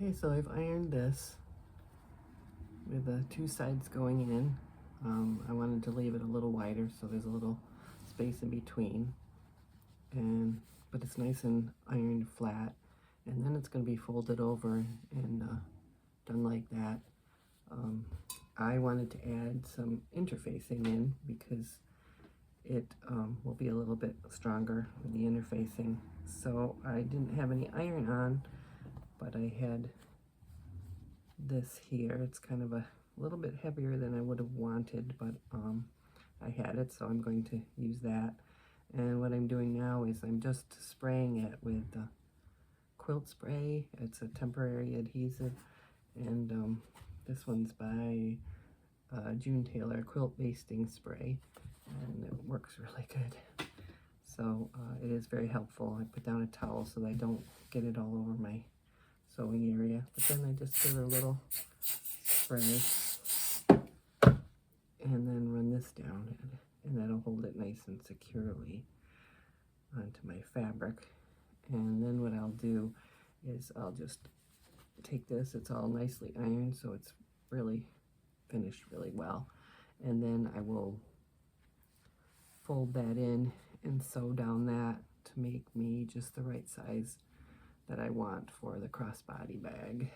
Okay, so I've ironed this with the two sides going in. I wanted to leave it a little wider so there's a little space in between, but it's nice and ironed flat, and then it's going to be folded over and done like that. I wanted to add some interfacing in because it will be a little bit stronger with the interfacing. So I didn't have any iron on, but I had this here. It's kind of a little bit heavier than I would have wanted, but I had it, so I'm going to use that. And what I'm doing now is I'm just spraying it with quilt spray. It's a temporary adhesive, and this one's by June Taylor quilt basting spray, and it works really good. So it is very helpful. I put down a towel so that I don't get it all over my sewing area, but then I just give it a little spray and then run this down, and that'll hold it nice and securely onto my fabric. And then what I'll do is I'll just take this, it's all nicely ironed, so it's really finished really well, and then I will fold that in and sew down that to make me just the right size that I want for the crossbody bag.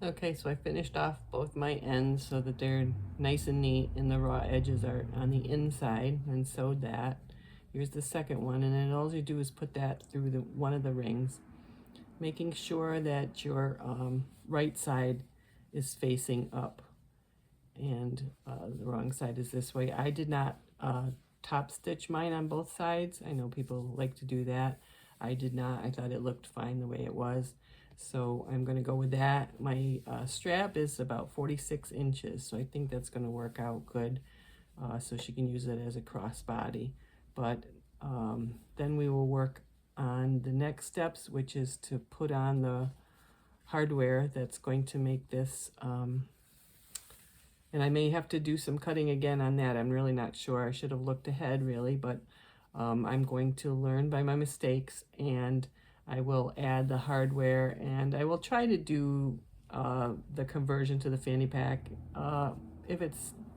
Okay, so I finished off both my ends so that they're nice and neat and the raw edges are on the inside, and sewed that. Here's the second one, and then all you do is put that through one of the rings, making sure that your right side is facing up and the wrong side is this way. I did not top stitch mine on both sides. I know people like to do that. I did not. I thought it looked fine the way it was. So I'm going to go with that. My strap is about 46 inches, so I think that's going to work out good. So she can use it as a crossbody. But then we will work on the next steps, which is to put on the hardware that's going to make this, and I may have to do some cutting again on that. I'm really not sure. I should have looked ahead really, but I'm going to learn by my mistakes, and I will add the hardware, and I will try to do the conversion to the fanny pack. If it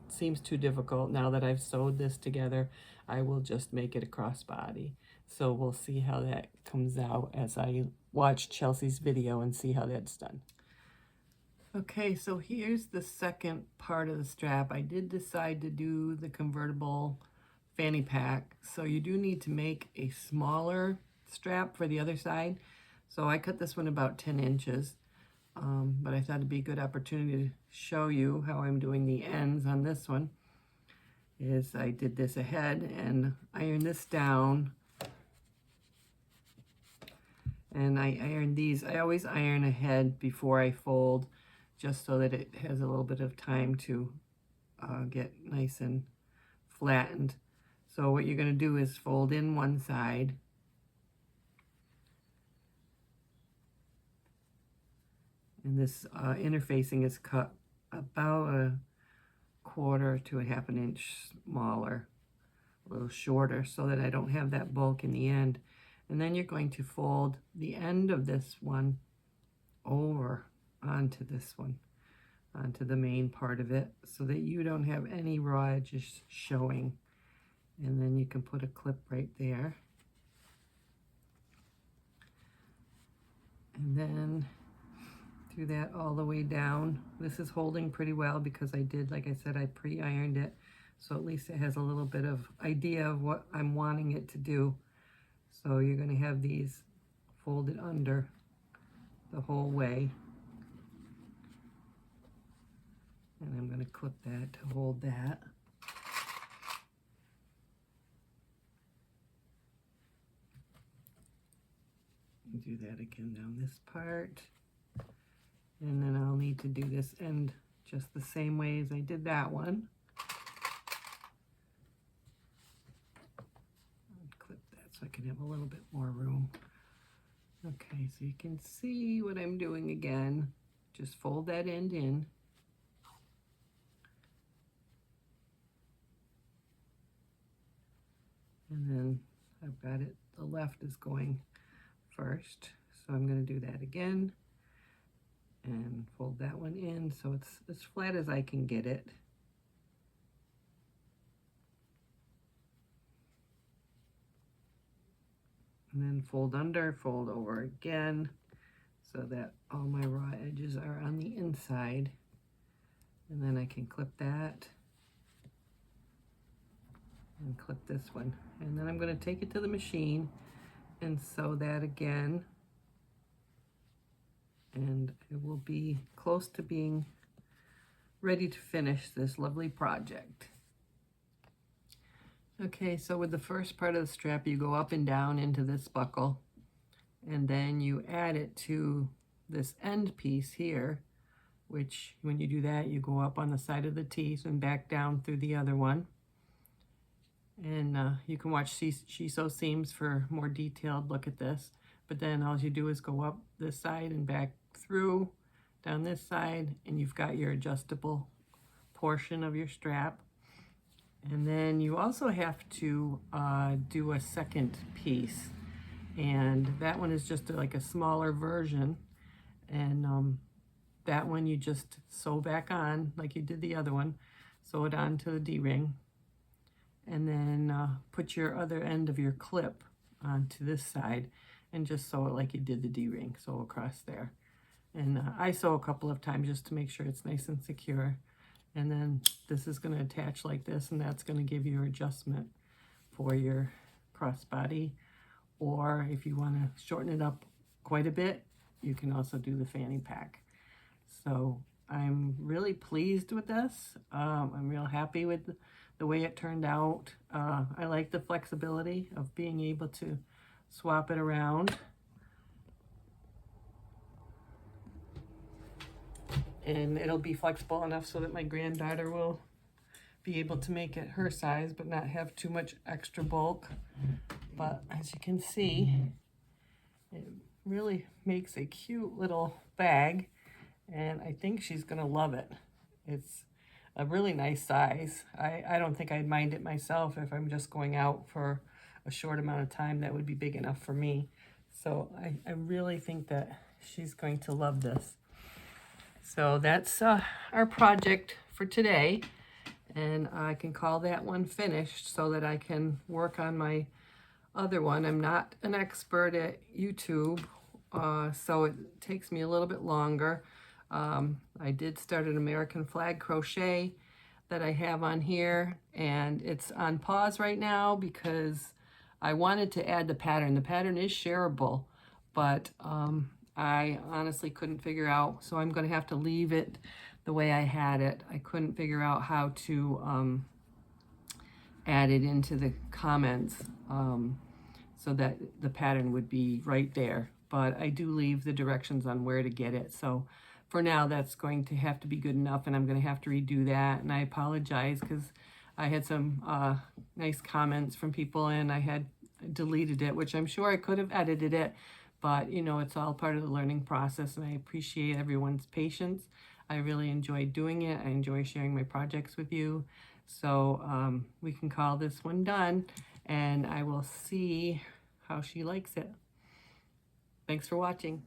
seems too difficult, now that I've sewed this together, I will just make it a crossbody. So we'll see how that comes out as I watch Chelsea's video and see how that's done. Okay, so here's the second part of the strap. I did decide to do the convertible fanny pack, so you do need to make a smaller strap for the other side. So I cut this one about 10 inches, but I thought it'd be a good opportunity to show you how I'm doing the ends on this one. Is I did this ahead and ironed this down, and I ironed these. I always iron ahead before I fold, just so that it has a little bit of time to get nice and flattened. So what you're going to do is fold in one side, and this interfacing is cut about a quarter to a half an inch smaller, a little shorter, so that I don't have that bulk in the end. And then you're going to fold the end of this one over onto this one, onto the main part of it, so that you don't have any raw edges showing. And then you can put a clip right there. And then do that all the way down. This is holding pretty well because I did, like I said, I pre-ironed it, so at least it has a little bit of idea of what I'm wanting it to do. So you're going to have these folded under the whole way, and I'm going to clip that to hold that. Do that again down this part, and then I'll need to do this end just the same way as I did that one. so I can have a little bit more room. Okay, so you can see what I'm doing again. Just fold that end in. And then I've got it, the left is going first. So I'm going to do that again and fold that one in so it's as flat as I can get it. And then fold under, fold over again so that all my raw edges are on the inside. And then I can clip that and clip this one. And then I'm going to take it to the machine and sew that again. And it will be close to being ready to finish this lovely project. Okay, so with the first part of the strap, you go up and down into this buckle, and then you add it to this end piece here, which when you do that, you go up on the side of the teeth and back down through the other one. And you can watch She Sews Seams for more detailed look at this. But then all you do is go up this side and back through, down this side, and you've got your adjustable portion of your strap. And then you also have to do a second piece. And that one is just like a smaller version. And that one you just sew back on like you did the other one. Sew it onto the D-ring. And then put your other end of your clip onto this side and just sew it like you did the D-ring. Sew across there. And I sew a couple of times just to make sure it's nice and secure. And then this is going to attach like this, and that's going to give you adjustment for your crossbody. Or if you want to shorten it up quite a bit, you can also do the fanny pack. So I'm really pleased with this. I'm real happy with the way it turned out. I like the flexibility of being able to swap it around. And it'll be flexible enough so that my granddaughter will be able to make it her size, but not have too much extra bulk. But as you can see, it really makes a cute little bag, and I think she's gonna love it. It's a really nice size. I don't think I'd mind it myself if I'm just going out for a short amount of time. That would be big enough for me. So I really think that she's going to love this. So that's our project for today, and I can call that one finished so that I can work on my other one. I'm not an expert at YouTube, so it takes me a little bit longer. I did start an American flag crochet that I have on here, and it's on pause right now because I wanted to add the pattern. The pattern is shareable, but I honestly couldn't figure out, so I'm going to have to leave it the way I had it. I couldn't figure out how to add it into the comments so that the pattern would be right there. But I do leave the directions on where to get it. So for now, that's going to have to be good enough, and I'm going to have to redo that. And I apologize because I had some nice comments from people, and I had deleted it, which I'm sure I could have edited it. But, you know, it's all part of the learning process, and I appreciate everyone's patience. I really enjoyed doing it. I enjoy sharing my projects with you. So we can call this one done, and I will see how she likes it. Thanks for watching.